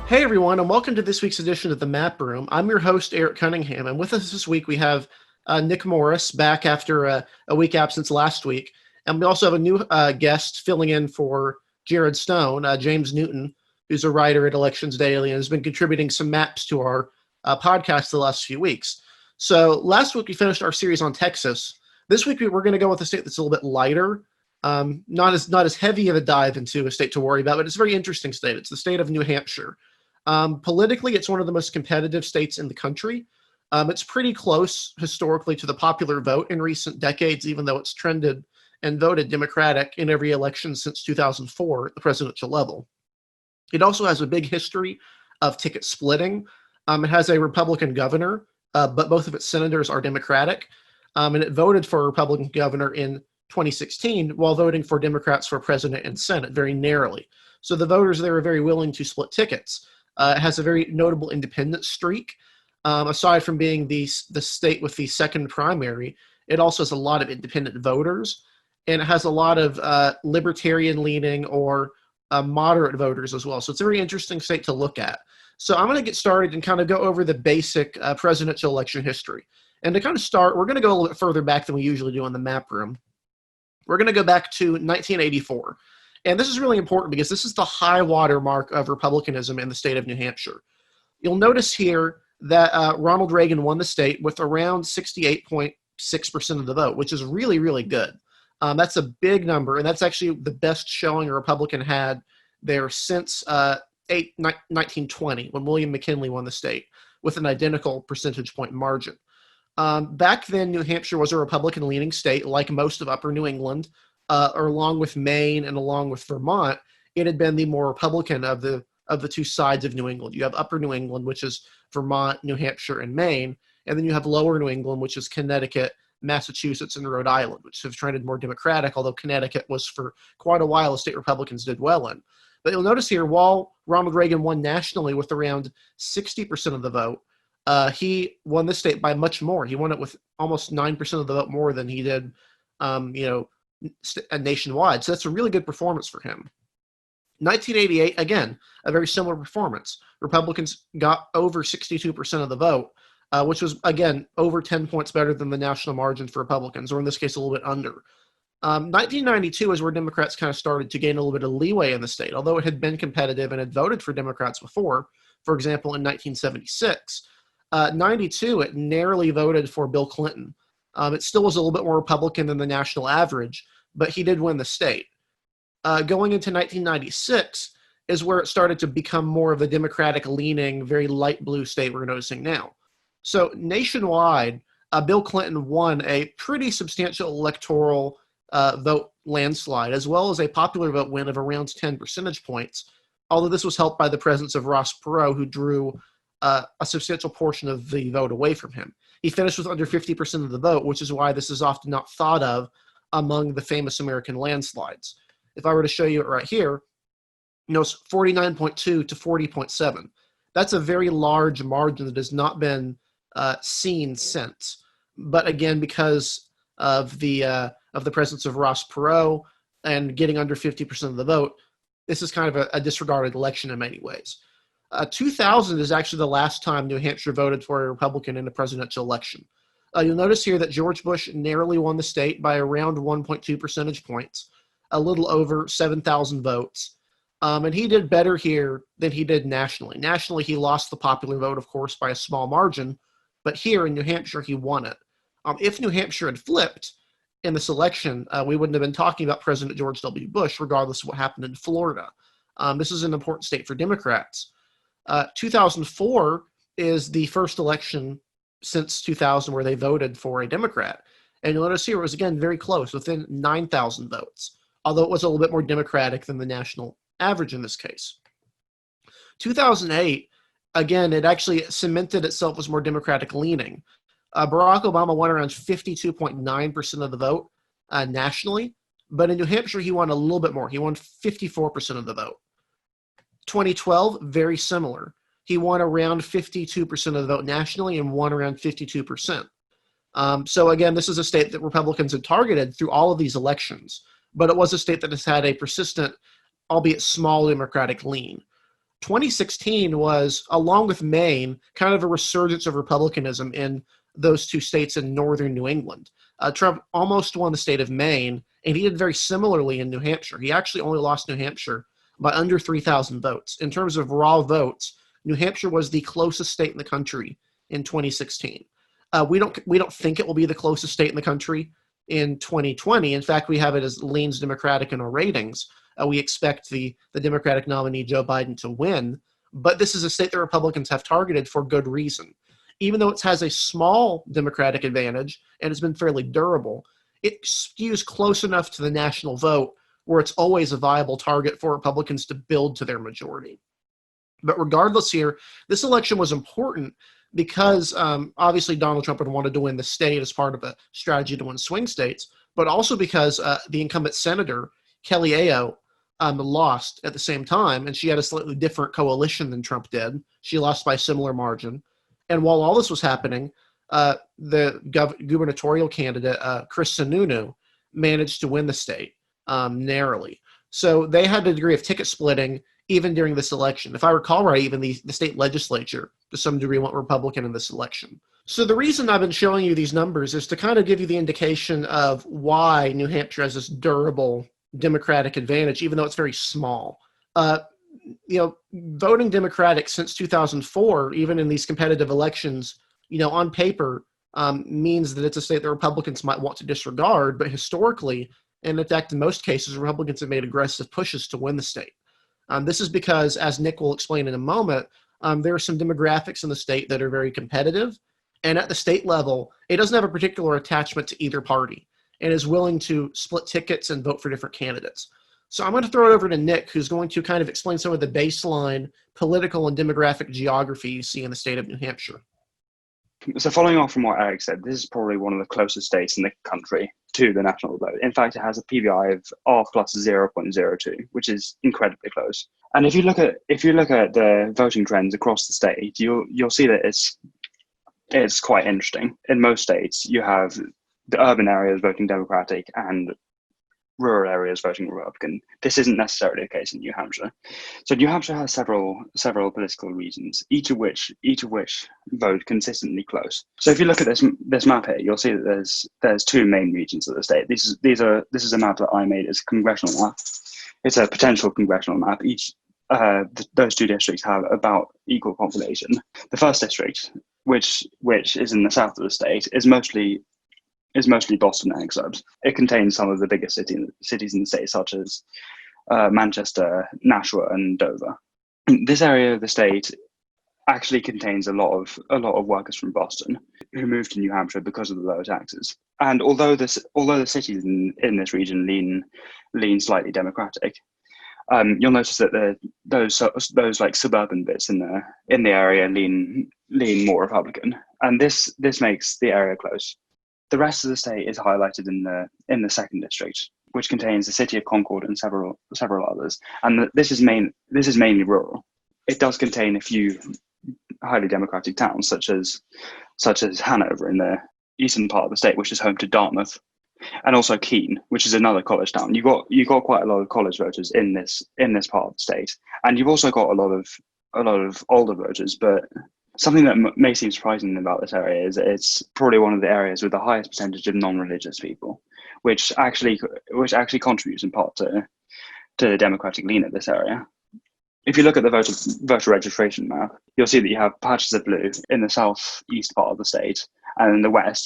Hey everyone, and welcome to this week's edition of the Map Room. I'm your host, Eric Cunningham, and with us this week we have Nick Morris back after a week absence last week. And we also have a new guest filling in for Jared Stone, James Newton, who's a writer at Elections Daily and has been contributing some maps to our podcast the last few weeks. So last week we finished our series on Texas. This week we're going to go with a state that's a little bit lighter, not as heavy of a dive into a state to worry about, but it's a very interesting state. It's the state of New Hampshire. Politically, it's one of the most competitive states in the country. It's pretty close historically to the popular vote in recent decades, even though it's trended and voted Democratic in every election since 2004 at the presidential level. It also has a big history of ticket splitting. It has a Republican governor, but both of its senators are Democratic. And it voted for a Republican governor in 2016 while voting for Democrats for president and Senate very narrowly. So the voters there are very willing to split tickets. It has a very notable independent streak. Aside from being the state with the second primary, it also has a lot of independent voters, and it has a lot of libertarian-leaning or moderate voters as well. So it's a very interesting state to look at. So I'm going to get started and kind of go over the basic presidential election history. And to kind of start, we're going to go a little bit further back than we usually do on the map room. We're going to go back to 1984. And this is really important because this is the high water mark of Republicanism in the state of New Hampshire. You'll notice here that Ronald Reagan won the state with around 68.6% of the vote, which is really, really good. That's a big number, and that's actually the best showing a Republican had there since 1920, when William McKinley won the state, with an identical percentage point margin. Back then, New Hampshire was a Republican-leaning state, like most of Upper New England, or along with Maine and along with Vermont. It had been the more Republican of the two sides of New England. You have Upper New England, which is Vermont, New Hampshire, and Maine, and then you have Lower New England, which is Connecticut, Massachusetts, and Rhode Island, which have trended more Democratic, although Connecticut was for quite a while a state Republicans did well in. But you'll notice here, while Ronald Reagan won nationally with around 60% of the vote, he won the state by much more. He won it with almost 9% of the vote more than he did, nationwide. So that's a really good performance for him. 1988, again, a very similar performance. Republicans got over 62% of the vote, which was, again, over 10 points better than the national margin for Republicans, or in this case, a little bit under. 1992 is where Democrats kind of started to gain a little bit of leeway in the state, although it had been competitive and had voted for Democrats before. For example, in 1976. 92, it narrowly voted for Bill Clinton. It still was a little bit more Republican than the national average, but he did win the state. Going into 1996 is where it started to become more of a Democratic-leaning, very light blue state we're noticing now. So nationwide, Bill Clinton won a pretty substantial electoral vote landslide, as well as a popular vote win of around 10 percentage points, although this was helped by the presence of Ross Perot, who drew a substantial portion of the vote away from him. He finished with under 50% of the vote, which is why this is often not thought of among the famous American landslides. If I were to show you it right here, it's 49.2 to 40.7. That's a very large margin that has not been seen since. But again, because of the presence of Ross Perot and getting under 50% of the vote, this is kind of a disregarded election in many ways. 2000 is actually the last time New Hampshire voted for a Republican in a presidential election. You'll notice here that George Bush narrowly won the state by around 1.2 percentage points, a little over 7,000 votes. And he did better here than he did nationally. Nationally, he lost the popular vote, of course, by a small margin, but here in New Hampshire, he won it. If New Hampshire had flipped in this election, we wouldn't have been talking about President George W. Bush, regardless of what happened in Florida. This is an important state for Democrats. 2004 is the first election since 2000 where they voted for a Democrat. And you'll notice here it was, again, very close, within 9,000 votes, although it was a little bit more Democratic than the national average in this case. 2008, again, it actually cemented itself as more Democratic leaning. Barack Obama won around 52.9% of the vote nationally, but in New Hampshire, he won a little bit more. He won 54% of the vote. 2012, very similar. He won around 52% of the vote nationally and won around 52%. So again, this is a state that Republicans had targeted through all of these elections, but it was a state that has had a persistent, albeit small, Democratic lean. 2016 was, along with Maine, kind of a resurgence of Republicanism in those two states in northern New England. Trump almost won the state of Maine, and he did very similarly in New Hampshire. He actually only lost New Hampshire by under 3,000 votes. In terms of raw votes, New Hampshire was the closest state in the country in 2016. We don't think it will be the closest state in the country in 2020. In fact, we have it as leans Democratic in our ratings. We expect the Democratic nominee, Joe Biden, to win. But this is a state that Republicans have targeted for good reason. Even though it has a small Democratic advantage and has been fairly durable, it skews close enough to the national vote where it's always a viable target for Republicans to build to their majority. But regardless here, this election was important because obviously Donald Trump had wanted to win the state as part of a strategy to win swing states, but also because the incumbent senator, Kelly Ayo, lost at the same time, and she had a slightly different coalition than Trump did. She lost by a similar margin. And while all this was happening, the gubernatorial candidate, Chris Sununu, managed to win the state narrowly. So they had a degree of ticket splitting even during this election. If I recall right, even the state legislature, to some degree, went Republican in this election. So the reason I've been showing you these numbers is to kind of give you the indication of why New Hampshire has this durable Democratic advantage, even though it's very small. Voting Democratic since 2004, even in these competitive elections, on paper, means that it's a state that Republicans might want to disregard, but historically, and in fact, in most cases, Republicans have made aggressive pushes to win the state. This is because, as Nick will explain in a moment, there are some demographics in the state that are very competitive, and at the state level, it doesn't have a particular attachment to either party and is willing to split tickets and vote for different candidates. So I'm going to throw it over to Nick, who's going to kind of explain some of the baseline political and demographic geography you see in the state of New Hampshire. So following on from what Eric said, this is probably one of the closest states in the country to the national vote. In fact, it has a PVI of R plus 0.02, which is incredibly close. And if you look at the voting trends across the state, you'll see that it's quite interesting. In most states, you have the urban areas voting Democratic and rural areas voting Republican. This isn't necessarily the case in New Hampshire. So New Hampshire has several political regions, each of which vote consistently close. So if you look at this map here, you'll see that there's two main regions of the state. This is a map that I made as a congressional map. It's a potential congressional map. Those two districts have about equal population. The first district, which is in the south of the state, is mostly Boston and exurbs. It contains some of the biggest cities in the state, such as Manchester, Nashua, and Dover. This area of the state actually contains a lot of workers from Boston who moved to New Hampshire because of the lower taxes. And although the cities in this region lean slightly Democratic, you'll notice that those like suburban bits in the area lean more Republican, and this makes the area close. The rest of the state is highlighted in the second district, which contains the city of Concord and several others. And this is mainly rural. It does contain a few highly democratic towns, such as Hanover in the eastern part of the state, which is home to Dartmouth, and also Keene, which is another college town. You got quite a lot of college voters in this part of the state, and you've also got a lot of older voters, but something that may seem surprising about this area is that it's probably one of the areas with the highest percentage of non-religious people, which actually contributes in part to the Democratic lean of this area. If you look at the voter registration map, you'll see that you have patches of blue in the southeast part of the state, and in the west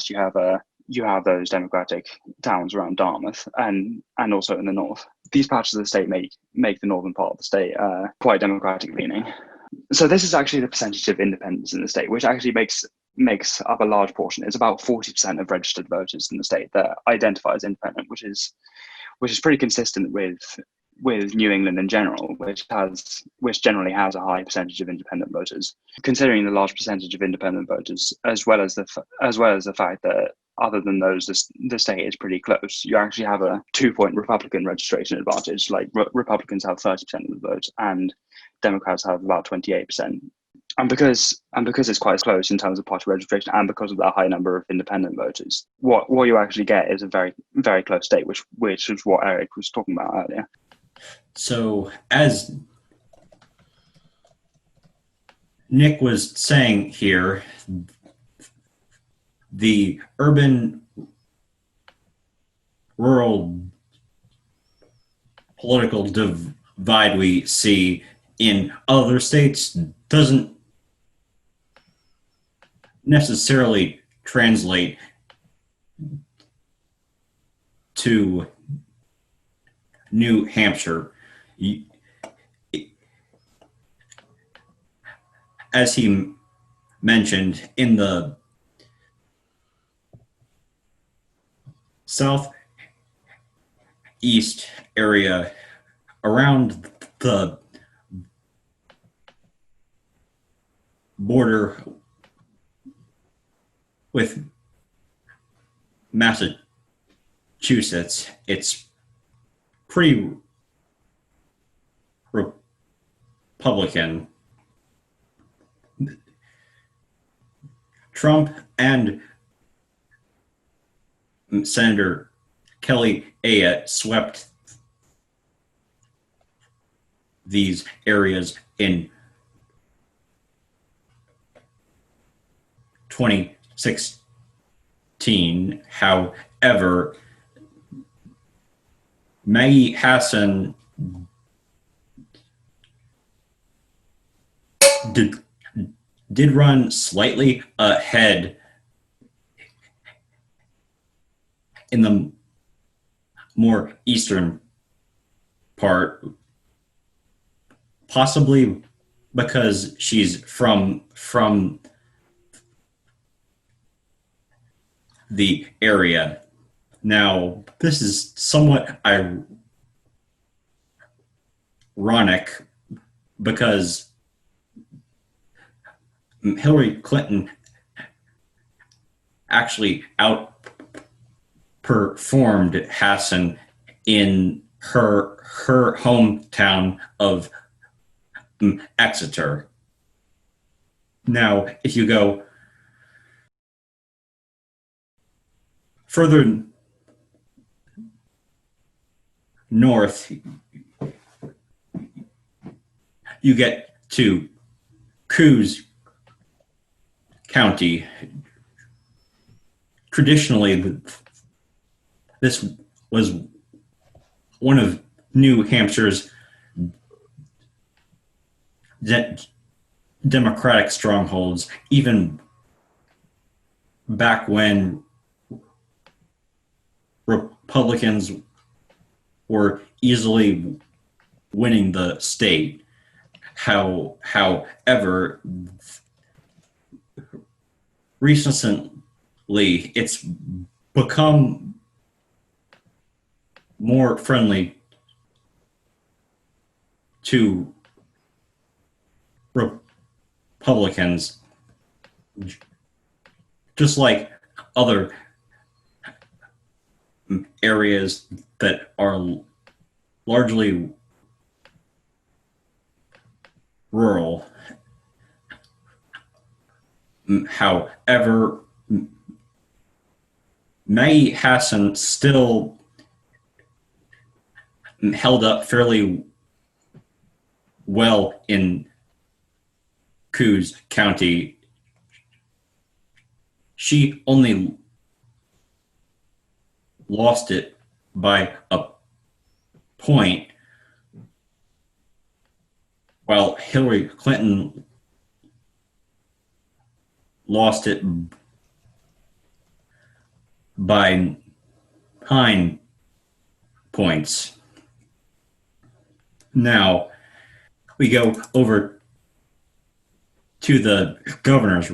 you have those Democratic towns around Dartmouth, and also in the north. These patches of the state make the northern part of the state quite Democratic leaning. So this is actually the percentage of independents in the state, which actually makes up a large portion. It's about 40% of registered voters in the state that identify as independent, which is pretty consistent with New England in general, which generally has a high percentage of independent voters. Considering the large percentage of independent voters, as well as the fact that other than those, the state is pretty close. You actually have a 2-point Republican registration advantage. Like Republicans have 30% of the vote, and Democrats have about 28%. And because it's quite close in terms of party registration, and because of that high number of independent voters, what you actually get is a very, very close state, which is what Eric was talking about earlier. So as Nick was saying here, the urban rural political divide we see in other states doesn't necessarily translate to New Hampshire. As he mentioned, in the southeast area around the border with Massachusetts, it's pretty Republican. Trump and Senator Kelly Ayotte swept these areas in 2016. However, Maggie Hassan did run slightly ahead in the more eastern part, possibly because she's from the area. Now, this is somewhat ironic because Hillary Clinton actually outperformed Hassan in her hometown of Exeter. Now, if you go further north, you get to Coos County. Traditionally, this was one of New Hampshire's Democratic strongholds, even back when Republicans were easily winning the state. However, recently it's become more friendly to Republicans, just like other areas that are largely rural. However, Maggie Hassan still held up fairly well in Coos County. She only lost it by a point, while Hillary Clinton lost it by 9 points. Now, we go over to the governor's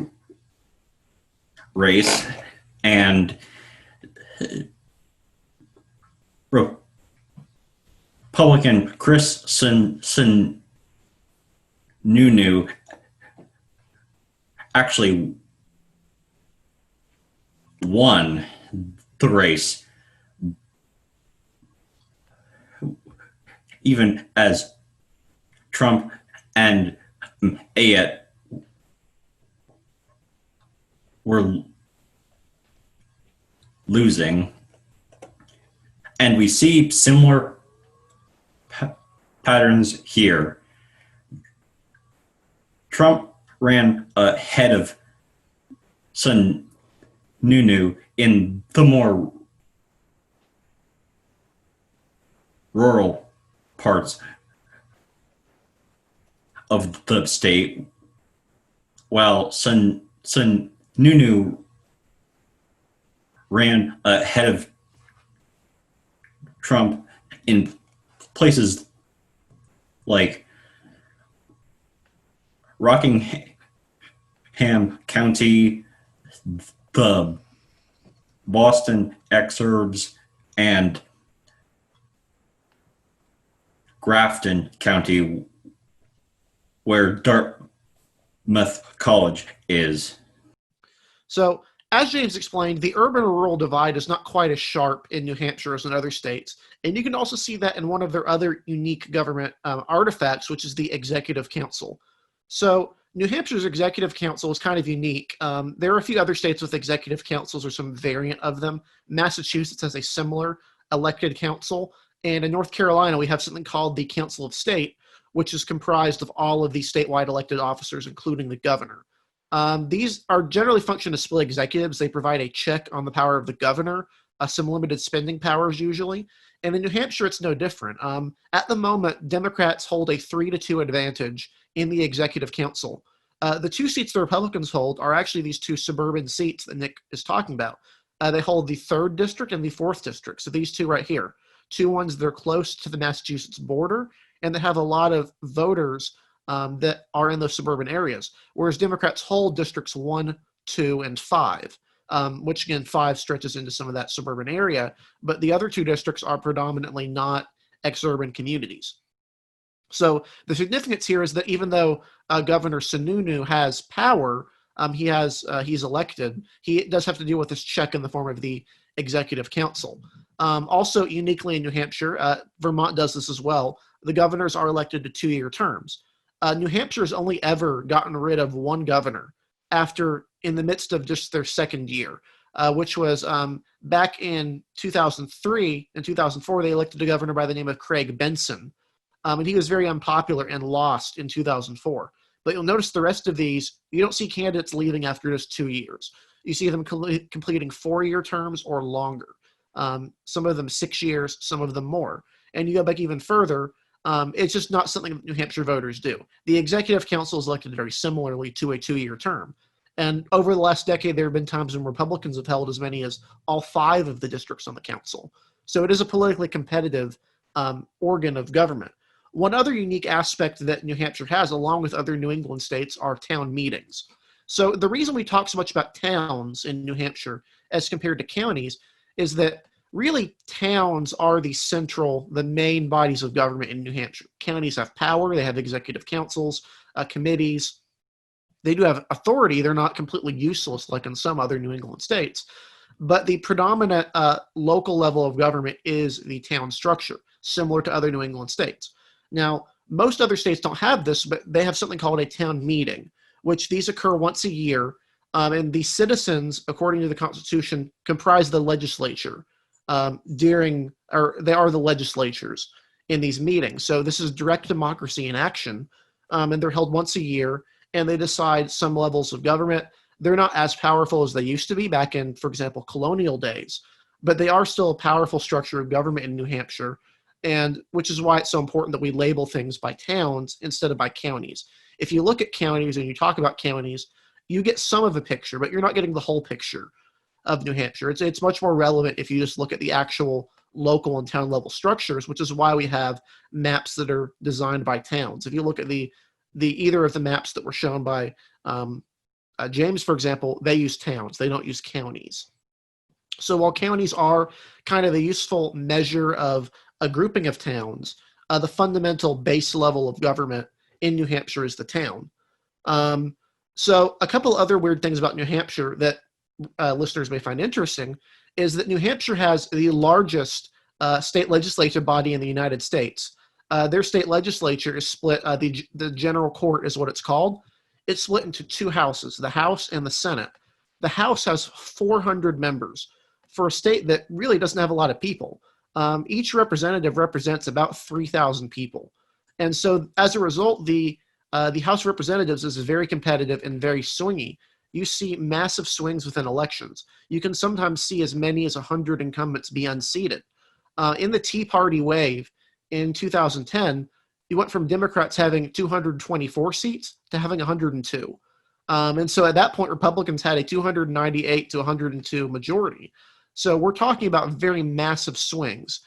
race, and Republican Chris Sununu actually won the race, even as Trump and Ayotte were losing. And we see similar patterns here. Trump ran ahead of Sununu in the more rural parts of the state, while Sununu ran ahead of Trump in places like Rockingham County, the Boston exurbs, and Grafton County, where Dartmouth College is. So, as James explained, the urban-rural divide is not quite as sharp in New Hampshire as in other states, and you can also see that in one of their other unique government artifacts, which is the Executive Council. So, New Hampshire's Executive Council is kind of unique. There are a few other states with executive councils or some variant of them. Massachusetts has a similar elected council, and in North Carolina, we have something called the Council of State, which is comprised of all of the statewide elected officers, including the governor. These are generally function as split executives. They provide a check on the power of the governor, some limited spending powers usually. And in New Hampshire, it's no different. At the moment, Democrats hold a 3-2 advantage in the Executive Council. The two seats the Republicans hold are actually these two suburban seats that Nick is talking about. They hold the 3rd district and the 4th district. So these two right here, two ones that are close to the Massachusetts border and that have a lot of voters that are in those suburban areas, whereas Democrats hold districts 1, 2, and 5, which again, 5 stretches into some of that suburban area, but the other two districts are predominantly not exurban communities. So the significance here is that even though Governor Sununu has power, he's elected, he does have to deal with this check in the form of the Executive Council. Also, uniquely in New Hampshire, Vermont does this as well. The governors are elected to 2-year terms. New Hampshire has only ever gotten rid of one governor in the midst of just their 2nd year, which was back in 2003 and 2004. They elected a governor by the name of Craig Benson, and he was very unpopular and lost in 2004. But you'll notice the rest of these, you don't see candidates leaving after just 2 years. You see them completing 4-year terms or longer. Some of them 6 years, some of them more. And you go back even further, it's just not something that New Hampshire voters do. The Executive Council is elected very similarly to a 2-year term. And over the last decade, there have been times when Republicans have held as many as all 5 of the districts on the council. So it is a politically competitive organ of government. One other unique aspect that New Hampshire has, along with other New England states, are town meetings. So the reason we talk so much about towns in New Hampshire as compared to counties is that really towns are the main bodies of government in New Hampshire. Counties have power, they have executive councils, committees. They do have authority. They're not completely useless like in some other New England states. But the predominant local level of government is the town structure, similar to other New England states. Now, most other states don't have this, but they have something called a town meeting, which these occur once a year. And the citizens, according to the Constitution, comprise the legislature they are the legislatures in these meetings. So this is direct democracy in action, and they're held once a year, and they decide some levels of government. They're not as powerful as they used to be back in, for example, colonial days, but they are still a powerful structure of government in New Hampshire, and which is why it's so important that we label things by towns instead of by counties. If you look at counties and you talk about counties, you get some of the picture, but you're not getting the whole picture of New Hampshire. It's much more relevant if you just look at the actual local and town level structures, which is why we have maps that are designed by towns. If you look at the either of the maps that were shown by James, for example, they use towns. They don't use counties. So while counties are kind of a useful measure of a grouping of towns, the fundamental base level of government in New Hampshire is the town. So a couple other weird things about New Hampshire that listeners may find interesting is that New Hampshire has the largest state legislative body in the United States. Their state legislature is split, the general court is what it's called. It's split into 2 houses, the House and the Senate. The House has 400 members for a state that really doesn't have a lot of people. Each representative represents about 3,000 people. And so as a result, the The House of Representatives is very competitive and very swingy. You see massive swings within elections. You can sometimes see as many as 100 incumbents be unseated. In the Tea Party wave in 2010, you went from Democrats having 224 seats to having 102. And so at that point, Republicans had a 298 to 102 majority. So we're talking about very massive swings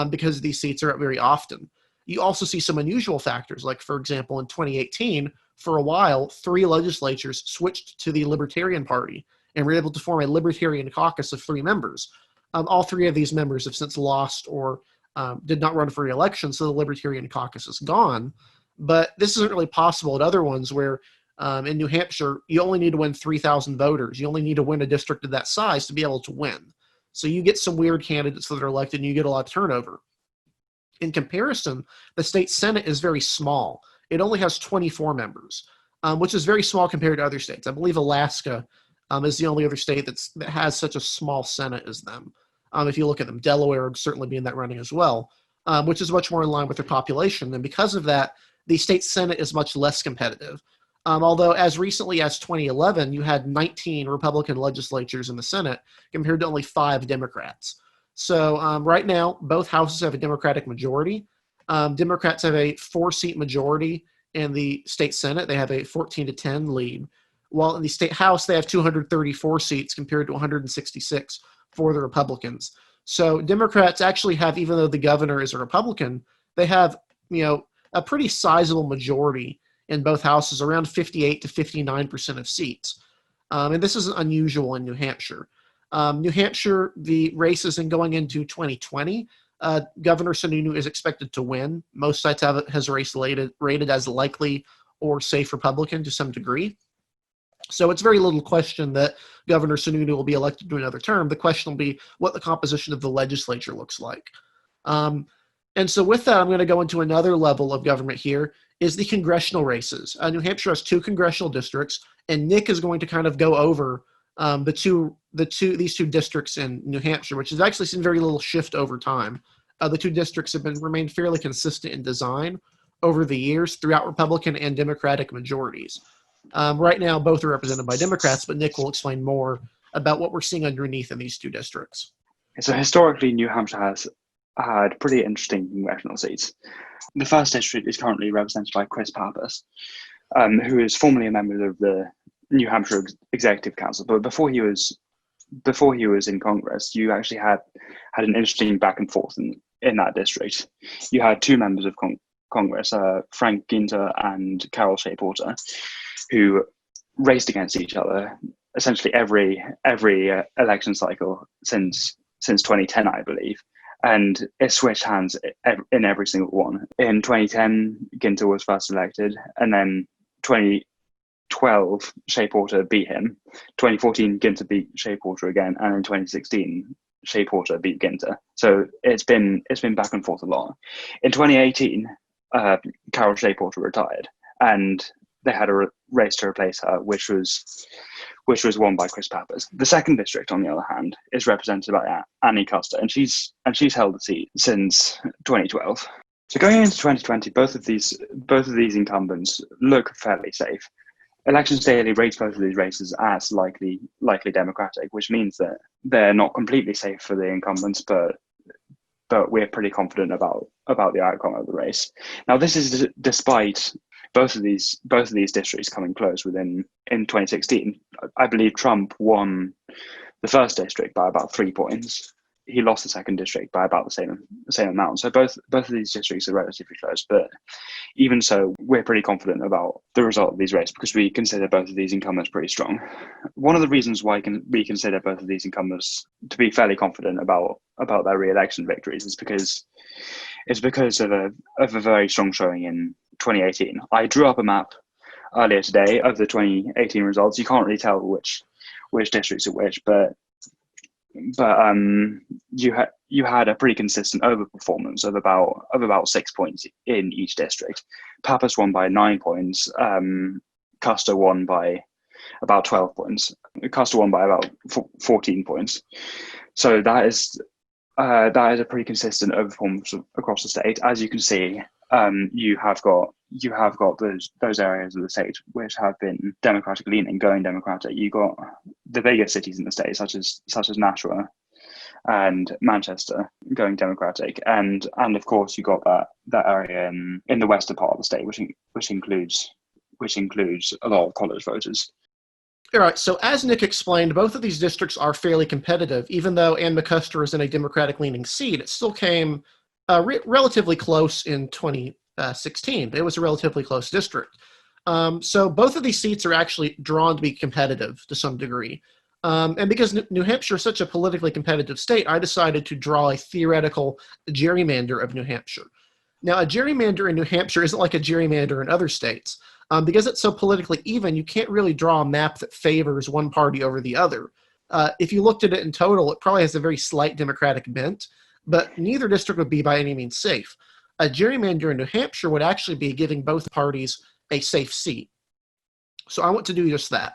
because these seats are up very often. You also see some unusual factors, like, for example, in 2018, for a while, 3 legislatures switched to the Libertarian Party and were able to form a Libertarian caucus of 3 members. All 3 of these members have since lost or did not run for re-election, so the Libertarian caucus is gone. But this isn't really possible at other ones where in New Hampshire, you only need to win 3,000 voters. You only need to win a district of that size to be able to win. So you get some weird candidates that are elected and you get a lot of turnover. In comparison, the state Senate is very small. It only has 24 members, which is very small compared to other states. I believe Alaska is the only other state that has such a small Senate as them. If you look at them, Delaware would certainly be in that running as well, which is much more in line with their population. And because of that, the state Senate is much less competitive. Although as recently as 2011, you had 19 Republican legislatures in the Senate compared to only 5 Democrats. So right now, both houses have a Democratic majority. Democrats have a 4-seat majority in the state Senate. They have a 14-10 lead. While in the state House, they have 234 seats compared to 166 for the Republicans. So Democrats actually have, even though the governor is a Republican, they have, a pretty sizable majority in both houses, around 58 to 59% of seats. And this is unusual in New Hampshire. New Hampshire, the races in going into 2020, Governor Sununu is expected to win. Most sites have his race rated as likely or safe Republican to some degree. So it's very little question that Governor Sununu will be elected to another term. The question will be what the composition of the legislature looks like. And so with that, I'm going to go into another level of government here, is the congressional races. New Hampshire has 2 congressional districts, and Nick is going to kind of go over these two districts in New Hampshire, which has actually seen very little shift over time. The 2 districts have remained fairly consistent in design over the years throughout Republican and Democratic majorities. Right now, both are represented by Democrats, but Nick will explain more about what we're seeing underneath in these 2 districts. So historically, New Hampshire has had pretty interesting congressional seats. The first district is currently represented by Chris Pappas, who is formerly a member of the New Hampshire Executive Council. But before he was in Congress, you actually had an interesting back and forth in that district. You had 2 members of Congress, Frank Ginter and Carol Shea Porter, who raced against each other essentially every election cycle since 2010, I believe. And it switched hands in every single one. In 2010, Ginter was first elected, and then 2012, Shea Porter beat him. 2014, Ginter beat Shea Porter again, and in 2016, Shea Porter beat Ginter. So it's been back and forth a lot. In 2018, Carol Shea Porter retired, and they had a race to replace her, which was won by Chris Pappas. The second district, on the other hand, is represented by Annie Custer, and she's held the seat since 2012. So going into 2020, both of these incumbents look fairly safe. Elections Daily rates both of these races as likely Democratic, which means that they're not completely safe for the incumbents, but we're pretty confident about the outcome of the race. Now, this is despite both of these districts coming close in 2016. I believe Trump won the first district by about 3 points. He lost the second district by about the same amount. So both of these districts are relatively close. But even so, we're pretty confident about the result of these races because we consider both of these incumbents pretty strong. One of the reasons why we consider both of these incumbents to be fairly confident about their re-election victories is because of a very strong showing in 2018. I drew up a map earlier today of the 2018 results. You can't really tell which districts are which, but you had a pretty consistent overperformance of about 6 points in each district. Pappas won by 9 points. Custer won by about 12 points. Custer won by about 14 points. So that is That is a pretty consistent overperformance across the state. As you can see, you have got those areas of the state which have been Democratic leaning, going Democratic. You got the bigger cities in the state, such as Nashua and Manchester, going Democratic, and of course you got that area in the western part of the state, which includes a lot of college voters. All right, so as Nick explained, both of these districts are fairly competitive. Even though Ann McCusker is in a Democratic-leaning seat, it still came relatively close in 2016. It was a relatively close district. So both of these seats are actually drawn to be competitive to some degree. And because New Hampshire is such a politically competitive state, I decided to draw a theoretical gerrymander of New Hampshire. Now, a gerrymander in New Hampshire isn't like a gerrymander in other states. Because it's so politically even, you can't really draw a map that favors one party over the other. If you looked at it in total, it probably has a very slight Democratic bent, but neither district would be by any means safe. A gerrymander in New Hampshire would actually be giving both parties a safe seat. So I want to do just that.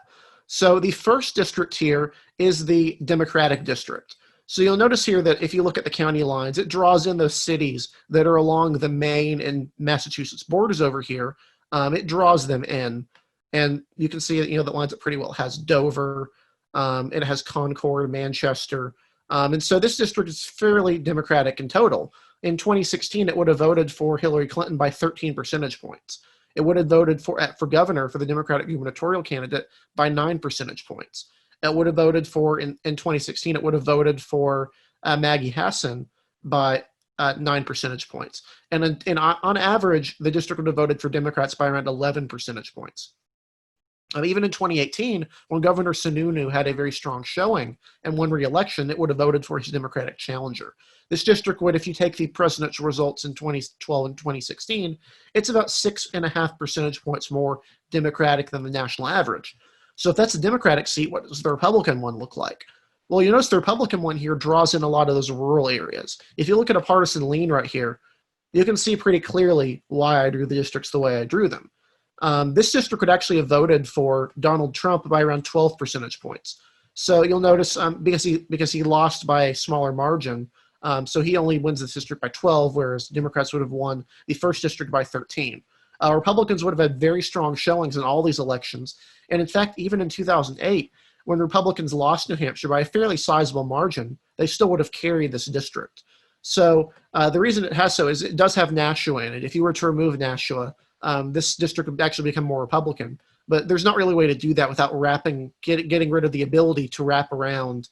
So the first district here is the Democratic district. So you'll notice here that if you look at the county lines, it draws in those cities that are along the Maine and Massachusetts borders over here. It draws them in, and you can see that lines up pretty well. It has Dover, it has Concord, Manchester, and so this district is fairly Democratic in total. In 2016, it would have voted for Hillary Clinton by 13 percentage points. It would have voted for governor for the Democratic gubernatorial candidate by 9 percentage points. It would have voted for in 2016. It would have voted for Maggie Hassan by 9 percentage points. And on average, the district would have voted for Democrats by around 11 percentage points. Even in 2018, when Governor Sununu had a very strong showing and won re-election, it would have voted for his Democratic challenger. This district would, if you take the presidential results in 2012 and 2016, it's about 6.5 percentage points more Democratic than the national average. So if that's a Democratic seat, what does the Republican one look like? Well, you notice the Republican one here draws in a lot of those rural areas. If you look at a partisan lean right here, you can see pretty clearly why I drew the districts the way I drew them. This district would actually have voted for Donald Trump by around 12 percentage points. So you'll notice because he lost by a smaller margin, so he only wins this district by 12, whereas Democrats would have won the first district by 13. Republicans would have had very strong showings in all these elections. And in fact, even in 2008, when Republicans lost New Hampshire by a fairly sizable margin, they still would have carried this district. So the reason it has so is it does have Nashua in it. If you were to remove Nashua, this district would actually become more Republican. But there's not really a way to do that without getting rid of the ability to wrap around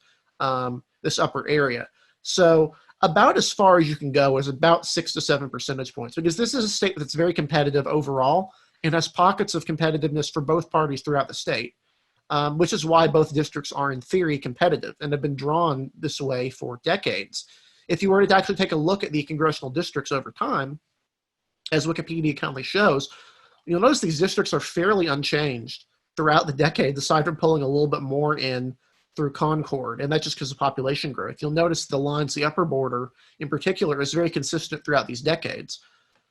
this upper area. So about as far as you can go is about 6 to 7 percentage points, because this is a state that's very competitive overall and has pockets of competitiveness for both parties throughout the state. Which is why both districts are in theory competitive and have been drawn this way for decades. If you were to actually take a look at the congressional districts over time, as Wikipedia currently shows, you'll notice these districts are fairly unchanged throughout the decades, aside from pulling a little bit more in through Concord, and that's just because of population growth. You'll notice the lines, the upper border in particular, is very consistent throughout these decades.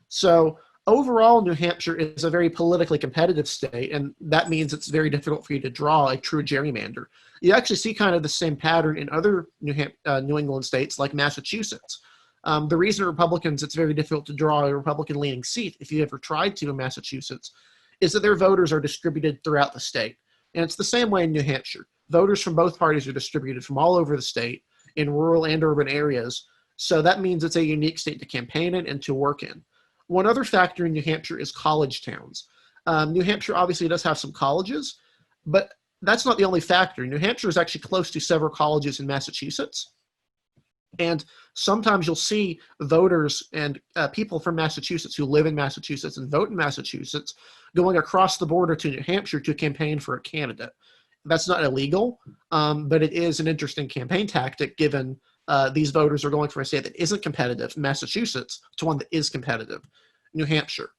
So overall, New Hampshire is a very politically competitive state, and that means it's very difficult for you to draw a true gerrymander. You actually see kind of the same pattern in other New England states like Massachusetts. The reason Republicans, it's very difficult to draw a Republican-leaning seat, if you ever tried to in Massachusetts, is that their voters are distributed throughout the state. And it's the same way in New Hampshire. Voters from both parties are distributed from all over the state in rural and urban areas. So that means it's a unique state to campaign in and to work in. One other factor in New Hampshire is college towns. New Hampshire obviously does have some colleges, but that's not the only factor. New Hampshire is actually close to several colleges in Massachusetts. And sometimes you'll see voters and people from Massachusetts who live in Massachusetts and vote in Massachusetts going across the border to New Hampshire to campaign for a candidate. That's not illegal, but it is an interesting campaign tactic given these voters are going from a state that isn't competitive, Massachusetts, to one that is competitive, New Hampshire.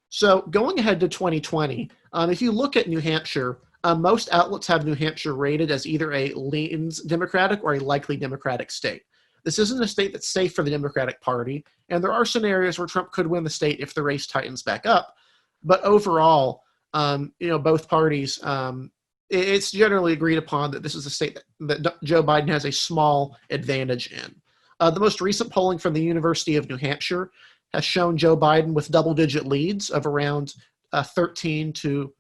So going ahead to 2020, if you look at New Hampshire, most outlets have New Hampshire rated as either a leans Democratic or a likely Democratic state. This isn't a state that's safe for the Democratic Party, and there are scenarios where Trump could win the state if the race tightens back up. But overall, both parties, it's generally agreed upon that this is a state that Joe Biden has a small advantage in. The most recent polling from the University of New Hampshire has shown Joe Biden with double-digit leads of around 13 to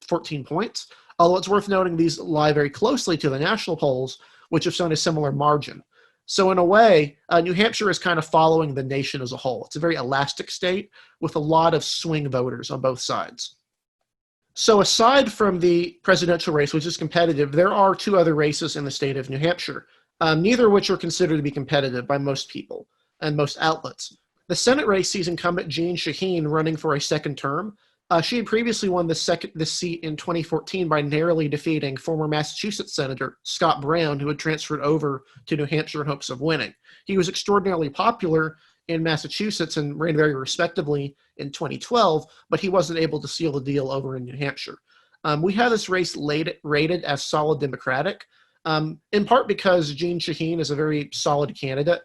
14 points, although it's worth noting these lie very closely to the national polls, which have shown a similar margin. So in a way, New Hampshire is kind of following the nation as a whole. It's a very elastic state with a lot of swing voters on both sides. So aside from the presidential race, which is competitive, there are two other races in the state of New Hampshire, neither of which are considered to be competitive by most people and most outlets. The Senate race sees incumbent Jeanne Shaheen running for a second term. She had previously won this seat in 2014 by narrowly defeating former Massachusetts Senator Scott Brown, who had transferred over to New Hampshire in hopes of winning. He was extraordinarily popular in Massachusetts and ran very respectably in 2012, but he wasn't able to seal the deal over in New Hampshire. We have this race rated as solid Democratic, in part because Jeanne Shaheen is a very solid candidate.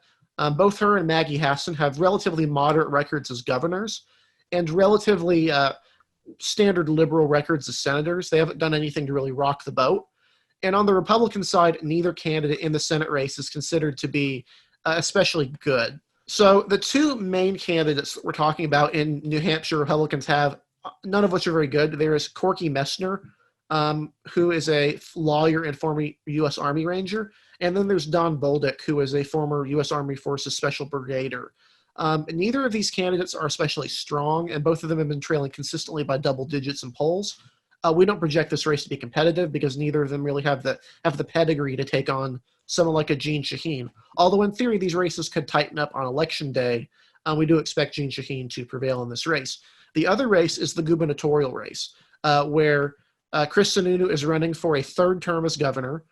Both her and Maggie Hassan have relatively moderate records as governors and relatively standard liberal records as senators. They haven't done anything to really rock the boat. And on the Republican side, neither candidate in the Senate race is considered to be especially good. So the two main candidates that we're talking about in New Hampshire Republicans have, none of which are very good. There is Corky Messner, who is a lawyer and former U.S. Army Ranger. And then there's Don Bolduc, who is a former U.S. Army Forces Special Brigadier. Neither of these candidates are especially strong, and both of them have been trailing consistently by double digits in polls. We don't project this race to be competitive because neither of them really have the pedigree to take on someone like a Jeanne Shaheen. Although in theory, these races could tighten up on election day. We do expect Jeanne Shaheen to prevail in this race. The other race is the gubernatorial race, where Chris Sununu is running for a third term as governor.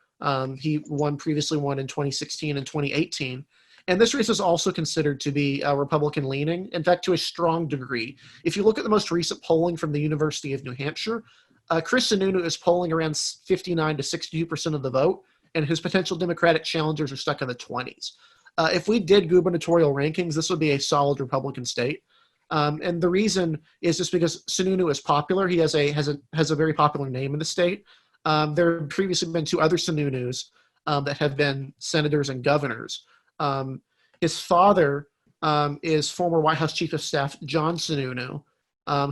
He previously won in 2016 and 2018. And this race is also considered to be Republican-leaning, in fact, to a strong degree. If you look at the most recent polling from the University of New Hampshire, Chris Sununu is polling around 59 to 62% of the vote, and his potential Democratic challengers are stuck in the 20s. If we did gubernatorial rankings, this would be a solid Republican state. And the reason is just because Sununu is popular. He has a very popular name in the state. There have previously been two other Sununus that have been senators and governors. His father is former White House Chief of Staff John Sununu,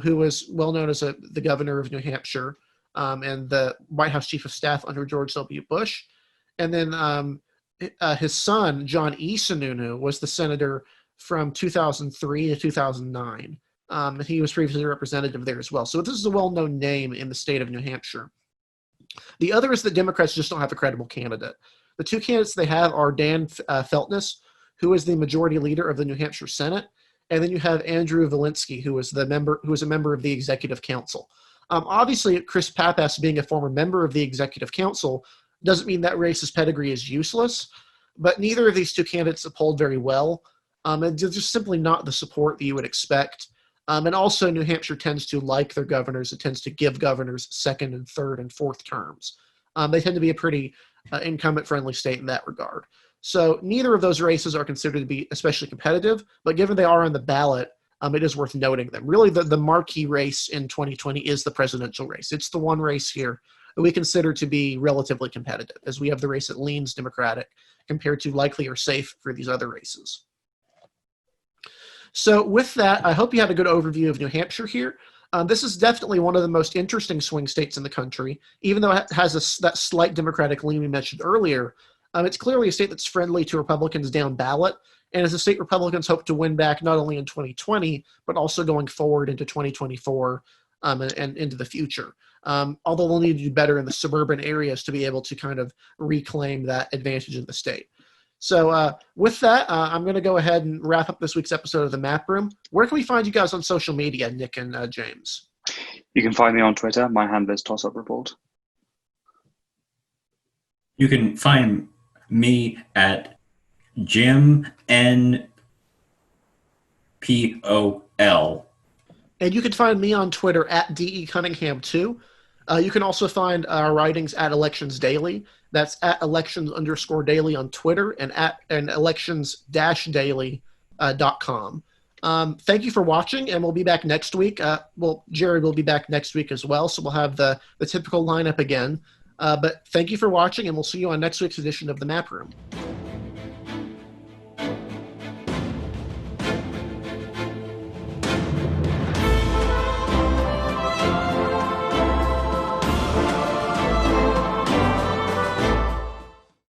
who was well known as the governor of New Hampshire and the White House Chief of Staff under George W. Bush. And then his son, John E. Sununu, was the senator from 2003 to 2009. And he was previously a representative there as well. So this is a well-known name in the state of New Hampshire. The other is that Democrats just don't have a credible candidate. The two candidates they have are Dan Feltness, who is the majority leader of the New Hampshire Senate, and then you have Andrew Valinsky, who is a member of the Executive Council. Obviously, Chris Pappas being a former member of the Executive Council doesn't mean that race's pedigree is useless, but neither of these two candidates have polled very well, and they're just simply not the support that you would expect. And also, New Hampshire tends to like their governors. It tends to give governors second and third and fourth terms. They tend to be a pretty incumbent-friendly state in that regard. So neither of those races are considered to be especially competitive, but given they are on the ballot, it is worth noting them. Really, the marquee race in 2020 is the presidential race. It's the one race here that we consider to be relatively competitive, as we have the race that leans Democratic compared to likely or safe for these other races. So with that, I hope you had a good overview of New Hampshire here. This is definitely one of the most interesting swing states in the country, even though it has that slight Democratic lean we mentioned earlier. It's clearly a state that's friendly to Republicans down ballot, and is a state Republicans hope to win back not only in 2020, but also going forward into 2024 and into the future. Although they'll need to do better in the suburban areas to be able to kind of reclaim that advantage in the state. So with that, I'm going to go ahead and wrap up this week's episode of The Map Room. Where can we find you guys on social media, Nick and James? You can find me on Twitter. My handle is TossUpReport. You can find me at Jim NPOL. And you can find me on Twitter at DE Cunningham 2. You can also find our writings at Elections Daily. That's at elections_daily on Twitter and at elections-daily.com. Thank you for watching, and we'll be back next week. Jared will be back next week as well, so we'll have the typical lineup again. But thank you for watching, and we'll see you on next week's edition of The Map Room.